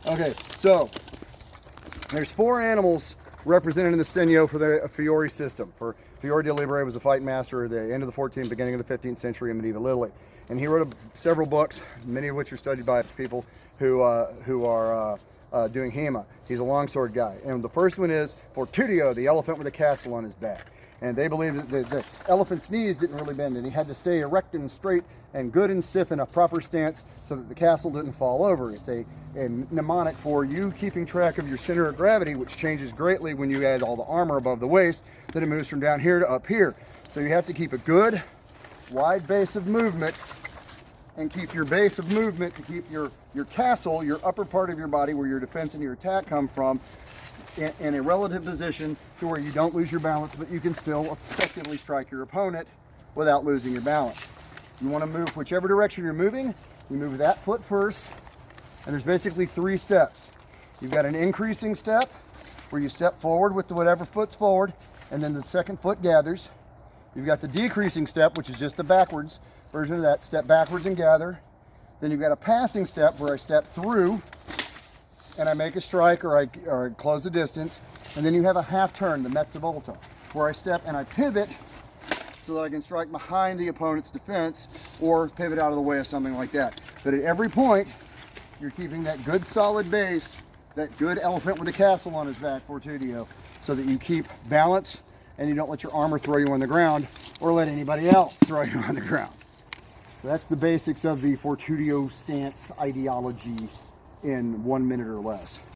Okay, so there's 4 animals represented in the Senio for the Fiore system. For Fiore di Libere was a fight master at the end of the 14th, beginning of the 15th century in medieval Italy. And he wrote several books, many of which are studied by people who are doing HEMA. He's a longsword guy. And the first one is Fortitudo, the elephant with a castle on his back. And they believe that the elephant's knees didn't really bend, and he had to stay erect and straight and good and stiff in a proper stance so that the castle didn't fall over. It's a mnemonic for you keeping track of your center of gravity, which changes greatly when you add all the armor above the waist, then it moves from down here to up here. So you have to keep a good, wide base of movement, and keep your base of movement to keep your castle, your upper part of your body where your defense and your attack come from, in a relative position to where you don't lose your balance, but you can still effectively strike your opponent without losing your balance. You want to move whichever direction you're moving, you move that foot first, and there's basically 3 steps. You've got an increasing step where you step forward with whatever foot's forward, and then the second foot gathers. You've got the decreasing step, which is just the backwards version of that, step backwards and gather. Then you've got a passing step where I step through and I make a strike or I close the distance. And then you have a half turn, the mezza volta, where I step and I pivot so that I can strike behind the opponent's defense or pivot out of the way of something like that. But at every point, you're keeping that good solid base, that good elephant with a castle on his back, Fortitudo, so that you keep balance and you don't let your armor throw you on the ground or let anybody else throw you on the ground. So that's the basics of the Fortitudo stance ideology in 1 minute or less.